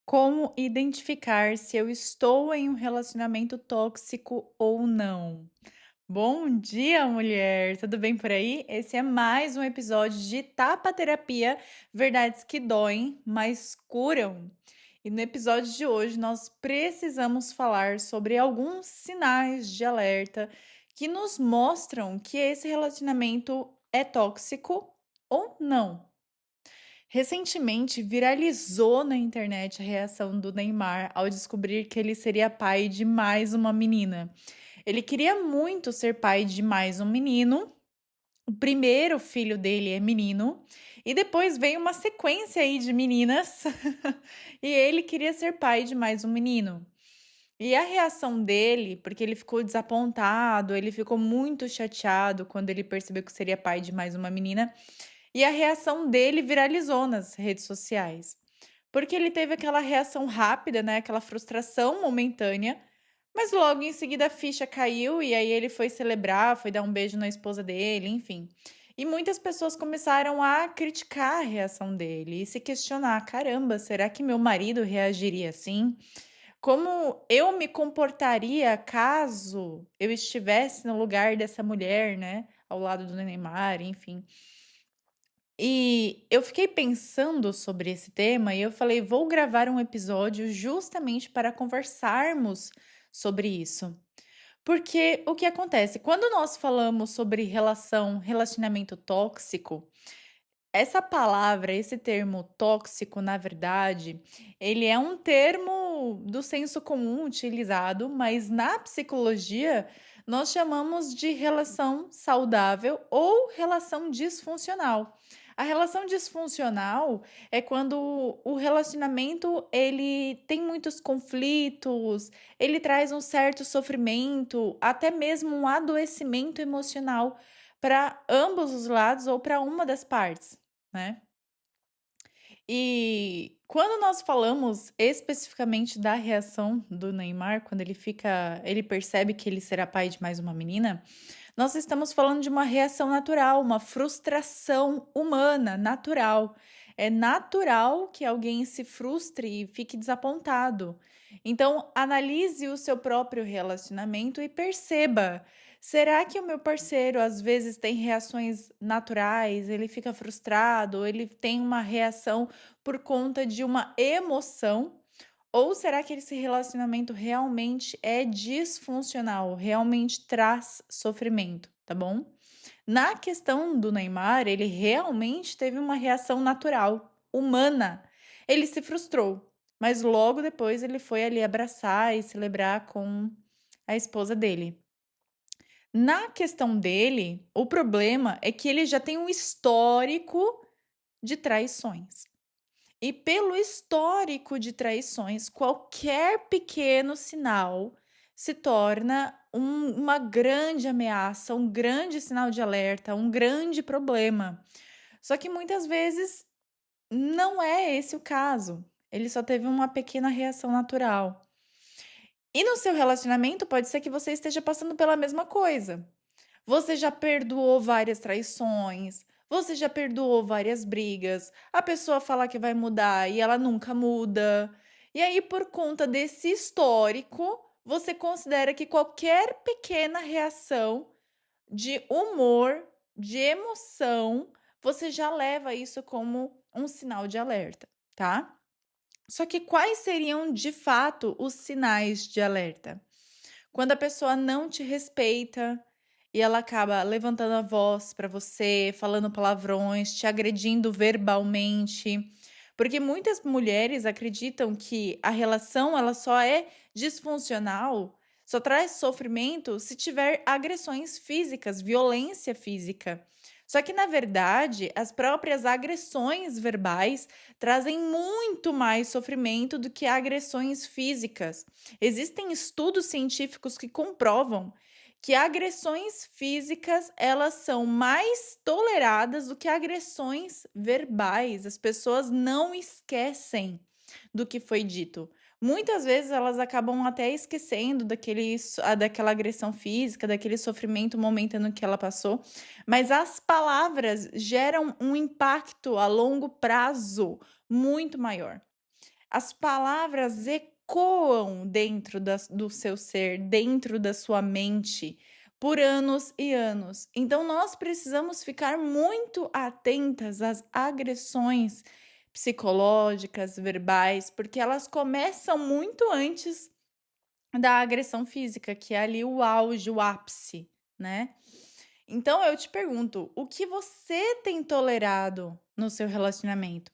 Como identificar se eu estou em um relacionamento tóxico ou não? Bom dia, mulher! Tudo bem por aí? Esse é mais um episódio de Tapa Terapia, verdades que doem, mas curam. E no episódio de hoje nós precisamos falar sobre alguns sinais de alerta que nos mostram que esse relacionamento é tóxico ou não. Recentemente viralizou na internet a reação do Neymar ao descobrir que ele seria pai de mais uma menina. Ele queria muito ser pai de mais um menino. O primeiro filho dele é menino, e depois veio uma sequência aí de meninas, e ele queria ser pai de mais um menino. E a reação dele, porque ele ficou desapontado, ele ficou muito chateado quando ele percebeu que seria pai de mais uma menina, e a reação dele viralizou nas redes sociais. Porque ele teve aquela reação rápida, né, aquela frustração momentânea, mas logo em seguida a ficha caiu e aí ele foi celebrar, foi dar um beijo na esposa dele, enfim. E muitas pessoas começaram a criticar a reação dele e se questionar: caramba, será que meu marido reagiria assim? Como eu me comportaria caso eu estivesse no lugar dessa mulher, né? Ao lado do Neymar, enfim. E eu fiquei pensando sobre esse tema e eu falei: vou gravar um episódio justamente para conversarmos sobre isso. Porque o que acontece? Quando nós falamos sobre relacionamento tóxico, essa palavra, esse termo tóxico, na verdade, ele é um termo do senso comum utilizado, mas na psicologia nós chamamos de relação saudável ou relação disfuncional. A relação disfuncional é quando o relacionamento ele tem muitos conflitos, ele traz um certo sofrimento, até mesmo um adoecimento emocional para ambos os lados ou para uma das partes, né. E quando nós falamos especificamente da reação do Neymar, quando ele percebe que ele será pai de mais uma menina, nós estamos falando de uma reação natural, uma frustração humana, natural. É natural que alguém se frustre e fique desapontado. Então, analise o seu próprio relacionamento e perceba: será que o meu parceiro às vezes tem reações naturais? Ele fica frustrado? Ele tem uma reação por conta de uma emoção? Ou será que esse relacionamento realmente é disfuncional, realmente traz sofrimento, tá bom? Na questão do Neymar, ele realmente teve uma reação natural, humana. Ele se frustrou, mas logo depois ele foi ali abraçar e celebrar com a esposa dele. Na questão dele, o problema é que ele já tem um histórico de traições. E pelo histórico de traições, qualquer pequeno sinal se torna uma grande ameaça, um grande sinal de alerta, um grande problema. Só que muitas vezes não é esse o caso. Ele só teve uma pequena reação natural. E no seu relacionamento, pode ser que você esteja passando pela mesma coisa. Você já perdoou várias traições, você já perdoou várias brigas, a pessoa fala que vai mudar e ela nunca muda. E aí, por conta desse histórico, você considera que qualquer pequena reação de humor, de emoção, você já leva isso como um sinal de alerta, tá? Só que quais seriam de fato os sinais de alerta? Quando a pessoa não te respeita e ela acaba levantando a voz para você, falando palavrões, te agredindo verbalmente, porque muitas mulheres acreditam que a relação ela só é disfuncional, só traz sofrimento se tiver agressões físicas, violência física. Só que na verdade, as próprias agressões verbais trazem muito mais sofrimento do que agressões físicas. Existem estudos científicos que comprovam que agressões físicas, elas são mais toleradas do que agressões verbais. As pessoas não esquecem do que foi dito. Muitas vezes elas acabam até esquecendo daquela agressão física, daquele sofrimento momentâneo que ela passou, mas as palavras geram um impacto a longo prazo muito maior. As palavras ecoam dentro do seu ser, dentro da sua mente, por anos e anos. Então, nós precisamos ficar muito atentas às agressões psicológicas, verbais, porque elas começam muito antes da agressão física, que é ali o auge, o ápice, né? Então eu te pergunto, o que você tem tolerado no seu relacionamento?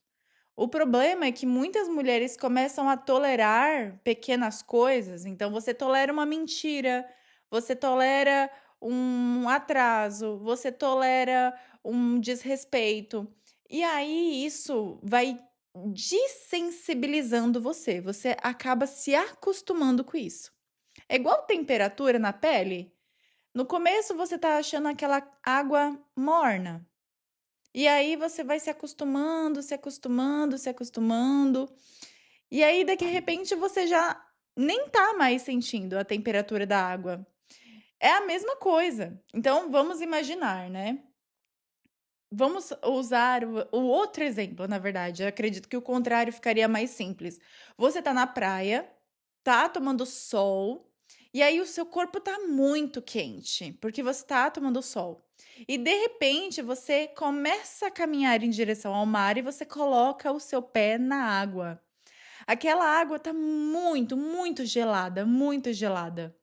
O problema é que muitas mulheres começam a tolerar pequenas coisas, então você tolera uma mentira, você tolera um atraso, você tolera um desrespeito. E aí isso vai desensibilizando você, você acaba se acostumando com isso. É igual temperatura na pele. No começo você tá achando aquela água morna. E aí você vai se acostumando, se acostumando, se acostumando. E aí, de repente, você já nem tá mais sentindo a temperatura da água. É a mesma coisa. Então, vamos imaginar, né? Vamos usar o outro exemplo, na verdade. Eu acredito que o contrário ficaria mais simples. Você tá na praia, tá tomando sol, e aí o seu corpo tá muito quente, porque você tá tomando sol. E de repente você começa a caminhar em direção ao mar e você coloca o seu pé na água. Aquela água tá muito, muito gelada, muito gelada.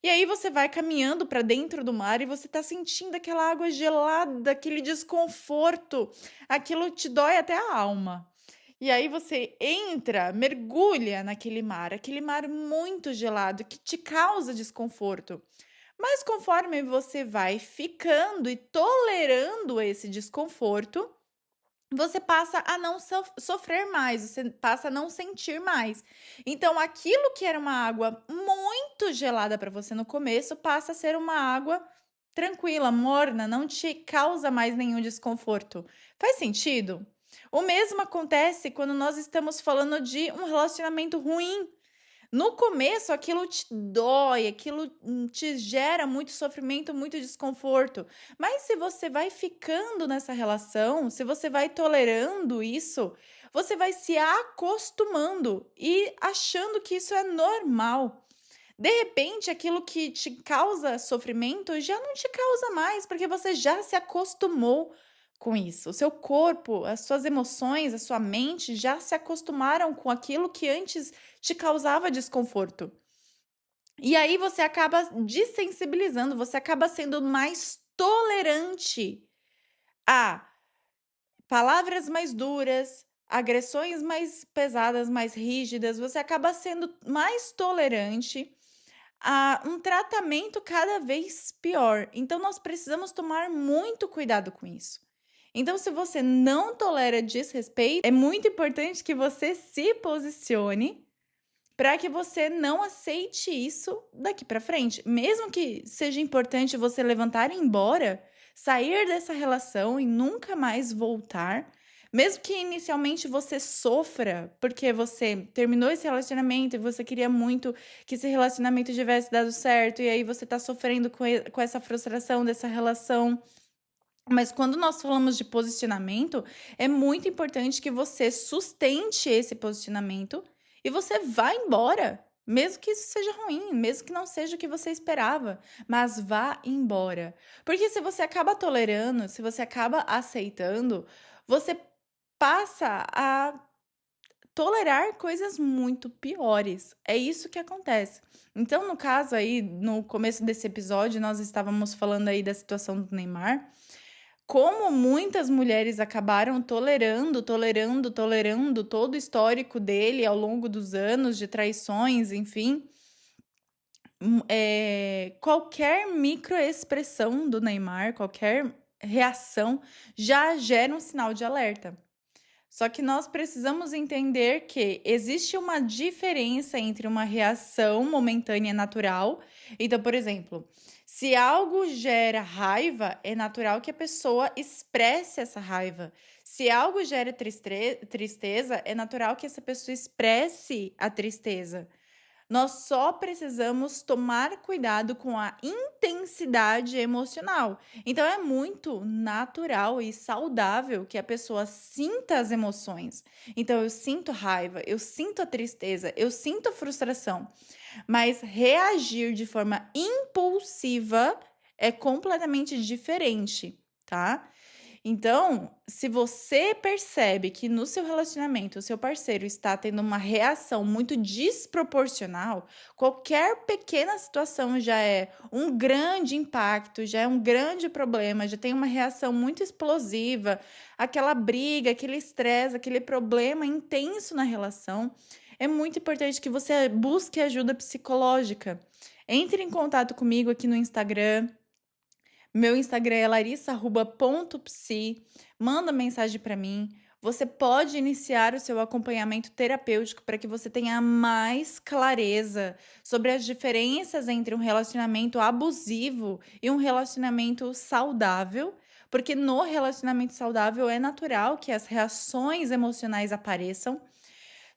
E aí você vai caminhando para dentro do mar e você tá sentindo aquela água gelada, aquele desconforto. Aquilo te dói até a alma. E aí você entra, mergulha naquele mar, aquele mar muito gelado que te causa desconforto. Mas conforme você vai ficando e tolerando esse desconforto, você passa a não sofrer mais, você passa a não sentir mais. Então, aquilo que era uma água muito gelada para você no começo, passa a ser uma água tranquila, morna, não te causa mais nenhum desconforto. Faz sentido? O mesmo acontece quando nós estamos falando de um relacionamento ruim. No começo, aquilo te dói, aquilo te gera muito sofrimento, muito desconforto. Mas se você vai ficando nessa relação, se você vai tolerando isso, você vai se acostumando e achando que isso é normal. De repente, aquilo que te causa sofrimento já não te causa mais, porque você já se acostumou com isso. O seu corpo, as suas emoções, a sua mente já se acostumaram com aquilo que antes te causava desconforto. E aí você acaba desensibilizando, você acaba sendo mais tolerante a palavras mais duras, agressões mais pesadas, mais rígidas, você acaba sendo mais tolerante a um tratamento cada vez pior. Então, nós precisamos tomar muito cuidado com isso. Então, se você não tolera desrespeito, é muito importante que você se posicione para que você não aceite isso daqui para frente. Mesmo que seja importante você levantar e ir embora, sair dessa relação e nunca mais voltar, mesmo que inicialmente você sofra porque você terminou esse relacionamento e você queria muito que esse relacionamento tivesse dado certo, e aí você tá sofrendo com essa frustração dessa relação. Mas quando nós falamos de posicionamento, é muito importante que você sustente esse posicionamento e você vá embora. Mesmo que isso seja ruim, mesmo que não seja o que você esperava, mas vá embora. Porque se você acaba tolerando, se você acaba aceitando, você passa a tolerar coisas muito piores. É isso que acontece. Então, no caso aí, no começo desse episódio, nós estávamos falando aí da situação do Neymar. Como muitas mulheres acabaram tolerando todo o histórico dele ao longo dos anos de traições, enfim. Qualquer microexpressão do Neymar, qualquer reação já gera um sinal de alerta. Só que nós precisamos entender que existe uma diferença entre uma reação momentânea natural. Então, por exemplo, se algo gera raiva, é natural que a pessoa expresse essa raiva. Se algo gera tristeza, é natural que essa pessoa expresse a tristeza. Nós só precisamos tomar cuidado com a intensidade emocional. Então, é muito natural e saudável que a pessoa sinta as emoções. Então, eu sinto raiva, eu sinto a tristeza, eu sinto a frustração, mas reagir de forma impulsiva é completamente diferente, tá? Então, se você percebe que no seu relacionamento o seu parceiro está tendo uma reação muito desproporcional, qualquer pequena situação já é um grande impacto, já é um grande problema, já tem uma reação muito explosiva, aquela briga, aquele estresse, aquele problema intenso na relação, é muito importante que você busque ajuda psicológica. Entre em contato comigo aqui no Instagram. Meu Instagram é larissa@psi. Manda mensagem para mim. Você pode iniciar o seu acompanhamento terapêutico para que você tenha mais clareza sobre as diferenças entre um relacionamento abusivo e um relacionamento saudável, porque no relacionamento saudável é natural que as reações emocionais apareçam.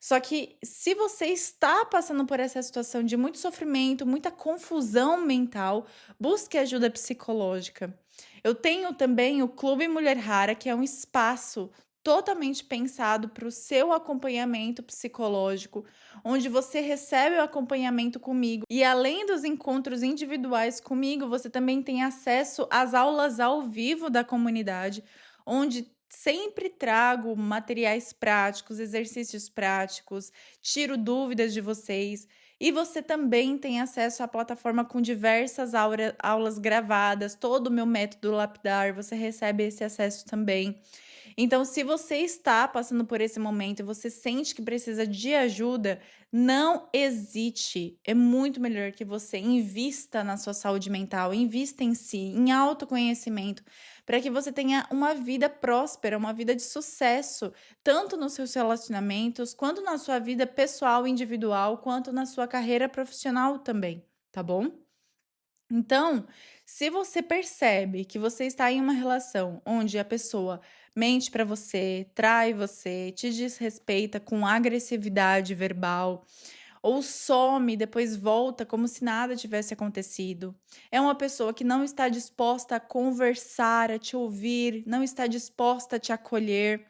Só que se você está passando por essa situação de muito sofrimento, muita confusão mental, busque ajuda psicológica. Eu tenho também o Clube Mulher Rara, que é um espaço totalmente pensado para o seu acompanhamento psicológico, onde você recebe o acompanhamento comigo. E além dos encontros individuais comigo, você também tem acesso às aulas ao vivo da comunidade, onde sempre trago materiais práticos, exercícios práticos, tiro dúvidas de vocês. E você também tem acesso à plataforma com diversas aulas gravadas, todo o meu método lapidar, você recebe esse acesso também. Então, se você está passando por esse momento e você sente que precisa de ajuda, não hesite. É muito melhor que você invista na sua saúde mental, invista em si, em autoconhecimento, para que você tenha uma vida próspera, uma vida de sucesso, tanto nos seus relacionamentos, quanto na sua vida pessoal, individual, quanto na sua carreira profissional também, tá bom? Então, se você percebe que você está em uma relação onde a pessoa mente para você, trai você, te desrespeita com agressividade verbal, ou some e depois volta como se nada tivesse acontecido, é uma pessoa que não está disposta a conversar, a te ouvir, não está disposta a te acolher,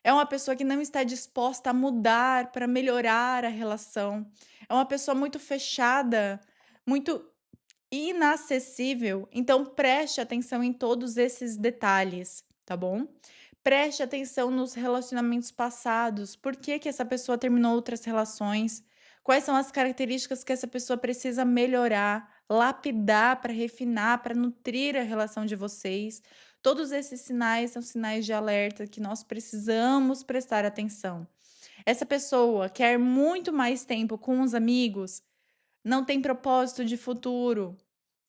é uma pessoa que não está disposta a mudar para melhorar a relação, é uma pessoa muito fechada, muito inacessível, então preste atenção em todos esses detalhes, tá bom? Preste atenção nos relacionamentos passados, por que que essa pessoa terminou outras relações, quais são as características que essa pessoa precisa melhorar, lapidar para refinar, para nutrir a relação de vocês. Todos esses sinais são sinais de alerta que nós precisamos prestar atenção. Essa pessoa quer muito mais tempo com os amigos, não tem propósito de futuro,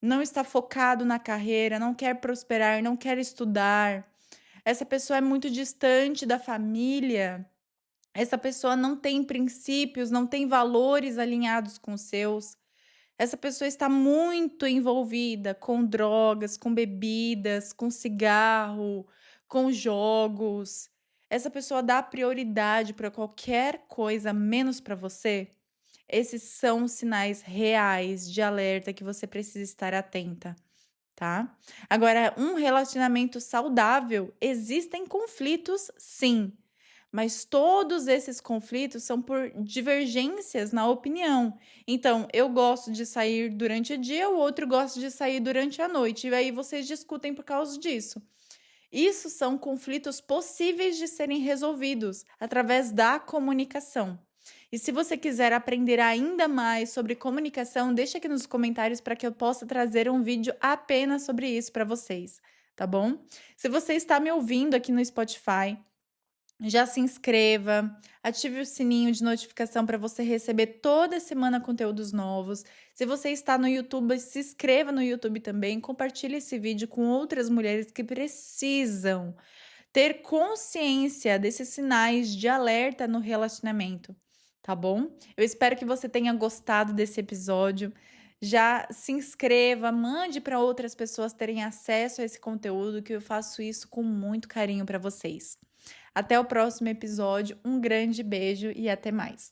não está focado na carreira, não quer prosperar, não quer estudar. Essa pessoa é muito distante da família. Essa pessoa não tem princípios, não tem valores alinhados com os seus. Essa pessoa está muito envolvida com drogas, com bebidas, com cigarro, com jogos. Essa pessoa dá prioridade para qualquer coisa menos para você. Esses são sinais reais de alerta que você precisa estar atenta, tá? Agora, um relacionamento saudável, existem conflitos, sim, mas todos esses conflitos são por divergências na opinião. Então, eu gosto de sair durante o dia, o outro gosta de sair durante a noite, e aí vocês discutem por causa disso. Isso são conflitos possíveis de serem resolvidos através da comunicação. E se você quiser aprender ainda mais sobre comunicação, deixa aqui nos comentários para que eu possa trazer um vídeo apenas sobre isso para vocês, tá bom? Se você está me ouvindo aqui no Spotify, já se inscreva, ative o sininho de notificação para você receber toda semana conteúdos novos. Se você está no YouTube, se inscreva no YouTube também, compartilhe esse vídeo com outras mulheres que precisam ter consciência desses sinais de alerta no relacionamento, tá bom? Eu espero que você tenha gostado desse episódio. Já se inscreva, mande para outras pessoas terem acesso a esse conteúdo, que eu faço isso com muito carinho para vocês. Até o próximo episódio, um grande beijo e até mais.